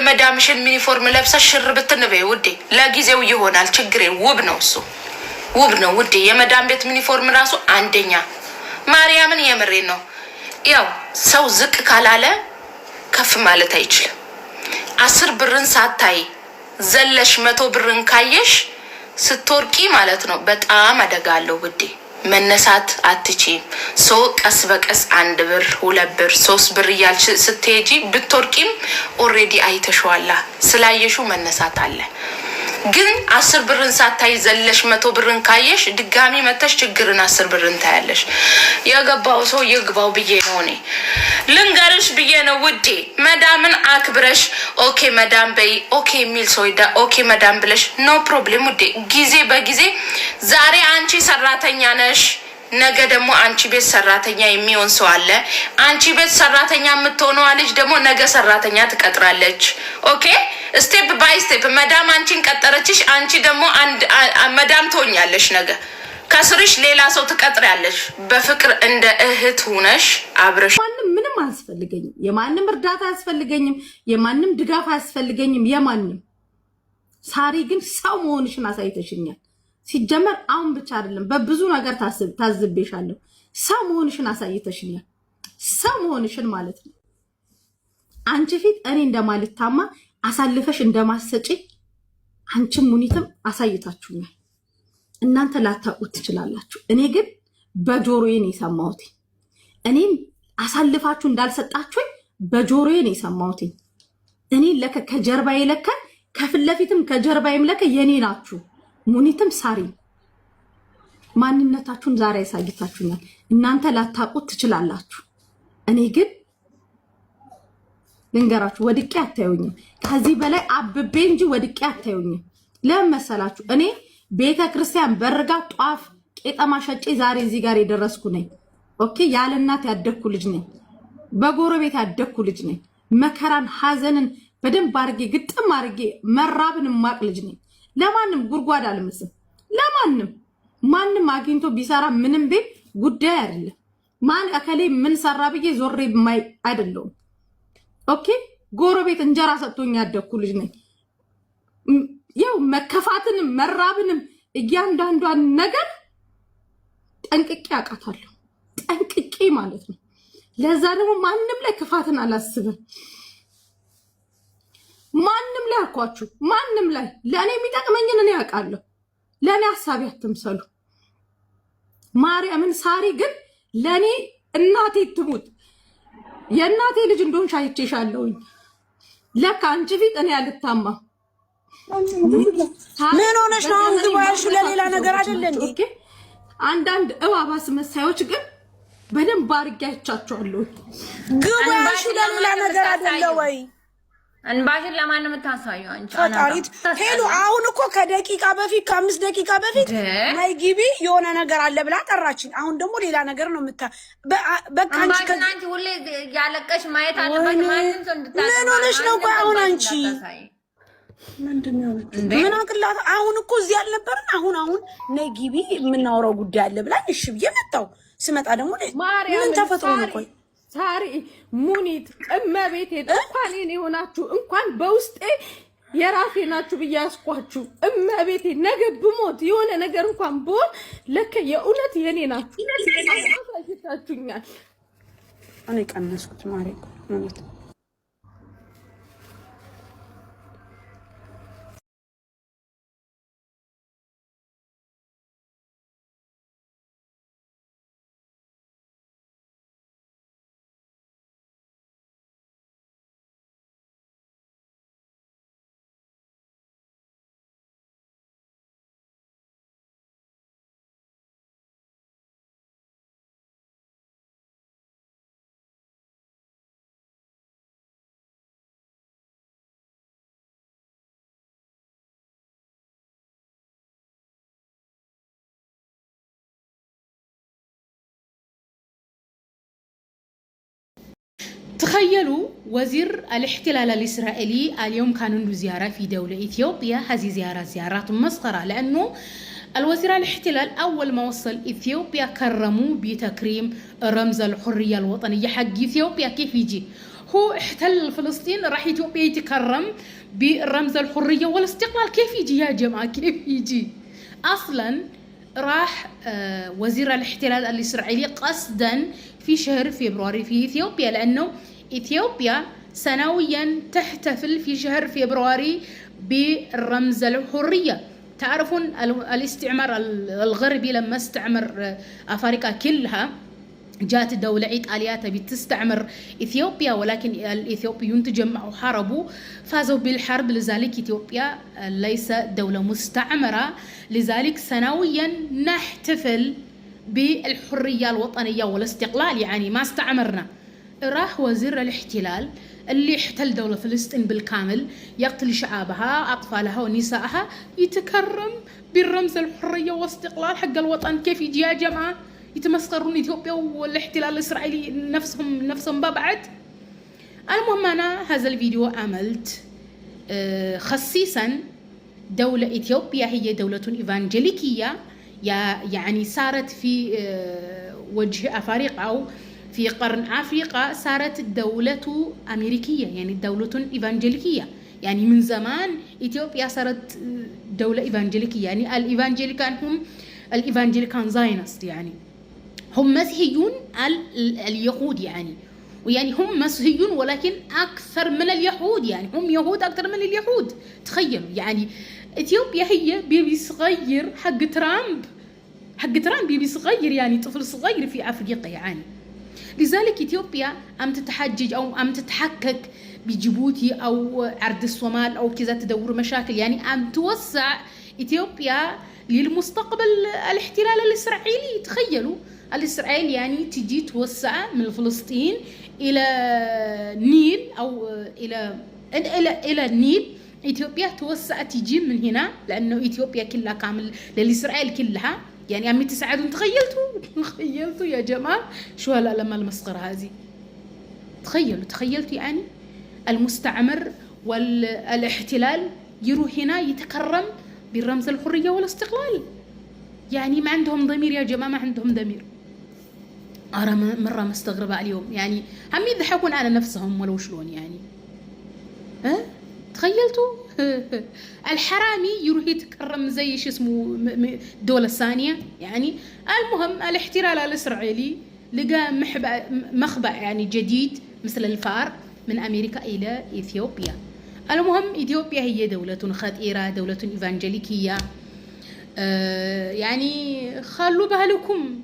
የመዳምሽን ዩኒፎርም ለብሰሽ ሽር ብትንበይ ውዴ ለጊዜው ይሆናል ችግሬ ውብ ነው እሱ ውብ ነው ውዴ የመዳም ቤት ዩኒፎርም ራሱ አንደኛ ማርያምን የምሬ ነው ያው ሰው ዝቅ ካላለ ከፍ ማለት አይችልም 10 ብርን ሳታይ ዘለሽ 100 ብርን ካየሽ ስትወርቂ ማለት ነው በጣም አደጋለው ውዴ መነሳት አትችይም ሰው ቀስ በቀስ 1 ብር 2 ብር 3 ብር ያልሽ ስትሄጂ ብትወርቂም ኦሬዲ አይተሽዋላ ስላየሹ መነሳት አለ ግን 10 ብርን ሳታይ ዘለሽ 100 ብርን ካየሽ ድጋሚ መተሽ ችግርን 10 ብርን ታያለሽ ያገባው ሰው ይግባው ብዬ ነው እኔ ልንገርሽ ብዬ ነው ውዴ መዳምን አክብረሽ ኦኬ መዳም በይ ኦኬ ሚል ሰው ይዳ ኦኬ መዳም ብለሽ ኖ ፕሮብሌም ውዴ ጊዜ በጊዜ ዛሬ አንቺ ሰራተኛ ነሽ ነገ ደግሞ አንቺ ቤት ሰራተኛ የሚሆን ሰው አለ አንቺ ቤት ሰራተኛ የምትሆነው ልጅ ደግሞ ነገ ሰራተኛ ትቀጥራለች ኦኬ ስቴፕ ባይ ስቴፕ መዳም አንቺን ቀጠረችሽ አንቺ ደግሞ አንድ መዳም ትሆኛለሽ ነገ ከስርሽ ሌላ ሰው ትቀጥሪያለሽ በፍቅር እንደ እህት ሆነሽ አብረሽ ምንም አያስፈልገኝም የማንም እርዳታ አያስፈልገኝም የማንም ድጋፍ አያስፈልገኝም የማንም ሳሪ ግን ሰው መሆንሽን አሳይተሽኛል ሲጀመር አሁን ብቻ አይደለም በብዙ ነገር ታዝቤሻለሁ ሰው መሆንሽን አሳይተሽኛል ሰው መሆንሽን ማለት ነው አንቺ ፊት እኔ እንደማልታማ አሳልፈሽ እንደማሰጪ አንቺም ሙኒትም አሳይታችሁኛል እናንተ ላታውቁት ትችላላችሁ እኔ ግን በጆሮዬ ነው የሰማሁት እኔም አሳልፋችሁ እንዳልሰጣችሁ በጆሮዬ ነው የሰማሁት እኔ ለከ ከጀርባዬ ለከ ከፍለፊትም ከጀርባዬም ለከ የኔ ናችሁ ሙኒትም ሳሪ ማንነታችሁን ዛሬ ያሳይታችሁኛል እናንተ ላታውቁት ትችላላችሁ እኔ ግን ልንገራችሁ ወድቄ አታዩኝም ከዚህ በላይ አብቤ እንጂ ወድቄ አታዩኝም ለምን መሰላችሁ እኔ ቤተክርስቲያን በርጋ ጧፍ ቄጠማ ሸጬ ዛሬ እዚህ ጋር የደረስኩ ነኝ ኦኬ ያለ እናት ያደግኩ ልጅ ነኝ በጎረቤት ያደግኩ ልጅ ነኝ መከራን ሐዘንን በደንብ አርጌ ግጥም አርጌ መራብን ማቅ ልጅ ነኝ ለማንም ጉርጓድ አልመስም ለማንም ማንም አግኝቶ ቢሰራ ምንም ቤት ጉዳይ አይደለም ማን አከሌ ምን ሰራ ብዬ ዞሬ ማይ አይደለም ኦኬ ጎረቤት እንጀራ ሰጥቶኝ ያደግኩ ልጅ ነኝ ያው መከፋትንም መራብንም እያንዳንዷን ነገር ጠንቅቄ አቃታለሁ ጠንቅቄ ማለት ነው ለዛ ደግሞ ማንም ላይ ክፋትን አላስብም ማንም ላይ አልኳችሁ ማንም ላይ ለኔ የሚጠቅመኝን እኔ ያውቃለሁ ለኔ ሐሳብ ያትምሰሉ ማርያምን ሳሪ ግን ለኔ እናቴ ትሙት የእናቴ ልጅ እንደሆንሽ አይቼሻለሁኝ ለካ አንቺ ፊት እኔ አልታማ ምን ሆነሽ ነው ግባሽ ለሌላ ነገር አይደለም እንዴ አንዳንድ እባባስ መሳዮች ግን በደንብ አርጋቻቸዋለሁ ግባሽ ለሌላ ነገር አይደለም ወይ እንባሽን ለማን ነው የምታሳየው አንቺ ፈጣሪት ሄሎ አሁን እኮ ከደቂቃ በፊት ከ5 ደቂቃ በፊት ናይ ግቢ የሆነ ነገር አለ ብላ ጠራችኝ አሁን ደግሞ ሌላ ነገር ነው በቃ አንቺ ሁሌ ያለቀሽ ማየት አለበት ማንንም ሰው እንድታሳይ ምን ሆነሽ ነው ቆይ አሁን አንቺ ምንድነው ምን አቅላት አሁን እኮ እዚህ አልነበርን አሁን ናይ ግቢ የምናወራው ጉዳይ አለ ብላ እሺ ብዬ መጣው ስመጣ ደግሞ ምን ተፈጥሮ ነው ቆይ ሳሪ ሙኒት እመቤቴ እንኳን እኔ ሆናችሁ እንኳን በውስጤ የራሴ ናችሁ ብያስኳችሁ እመቤቴ ነገ ብሞት የሆነ ነገር እንኳን ቦል ለከ የእውነት የኔ ናችሁ አሳይታችሁኛል እኔ ቀነስኩት ማሪኮ ማለት تخيلوا وزير الاحتلال الإسرائيلي اليوم كان عنده زيارة في دولة إثيوبيا هذه زيارات مسخرة لأنه الوزير الاحتلال أول ما وصل إثيوبيا كرموه بتكريم رمز الحرية الوطنية حق إثيوبيا كيف يجي هو احتل فلسطين راح إثيوبيا يتكرم بالرمز الحرية والاستقلال. كيف يجي يا جماعة؟ كيف يجي؟ أصلا راح وزير الاحتلال الإسرائيلي قصدا في شهر فبراير في إثيوبيا، لأنه إثيوبيا سنويا تحتفل في شهر فبراير بالرمز الحرية. تعرفون الاستعمار الغربي لما استعمر أفريقيا كلها، جات دولة إيطاليا تبي تستعمر إثيوبيا، ولكن الإثيوبيون تجمعوا حاربوا فازوا بالحرب، لذلك إثيوبيا ليس دولة مستعمرة. لذلك سنويا نحتفل بالحرية الوطنية والاستقلال، يعني ما استعمرنا. راح وزير الاحتلال اللي احتل دولة فلسطين بالكامل يقتل شعبها أطفالها ونسائها، يتكرم بالرمز الحرية والاستقلال حق الوطن. كيف يجي يا جماعة؟ يتمسخرون إثيوبيا والاحتلال الإسرائيلي نفسهم ببعض. المهم أنا هذا الفيديو عملت خصيصا دولة إثيوبيا هي دولة إيفانجيليكية، يعني صارت في وجه أفريقيا أو في قرن أفريقيا صارت دولة أمريكية، يعني دولة إيفانجيليكية. يعني من زمان إثيوبيا صارت دولة إيفانجيليكية، يعني الإيفانجيليكان هم الإيفانجيليكان زاينست، يعني هم مسيحيون اليهود، يعني ويعني هم مسيحيون ولكن أكثر من اليهود، يعني هم يهود أكثر من اليهود. تخيلوا يعني إثيوبيا هي بيبي صغير حق ترامب بيبي صغير، يعني طفل صغير في أفريقيا يعني. لذلك إثيوبيا أم تتحجج أو أم تتحكك بجيبوتي أو عرض الصومال أو كذا تدور مشاكل، يعني أم توسع إثيوبيا للمستقبل الاحتلال الإسرائيلي. تخيلوا الإسرائيل يعني تجي توسع من فلسطين إلى النيل أو إلى النيل، إثيوبيا توسع تجي من هنا، لأنه إثيوبيا كلها كامل للإسرائيل كلها، يعني أمي تساعدون. تخيلتوا يا جماعة شو لما المسخرة هذه؟ تخيلتوا يعني المستعمر والاحتلال يروح هنا يتكرم بالرمز الحرية والاستقلال. يعني ما عندهم ضمير يا جماعة، ما عندهم ضمير. أنا مرة مستغربة اليوم، يعني هم يضحكون على نفسهم ولو شلون يعني. تخيلتوا الحرامي يروح يتكرم زي شو اسمه الدولة الثانية يعني. المهم الاحتلال الإسرائيلي لقى مخبأ يعني جديد مثل الفار من أمريكا إلى إثيوبيا. المهم إثيوبيا هي دولة خطيرة، دولة إيفانجيليكية، يعني خلوا بالكم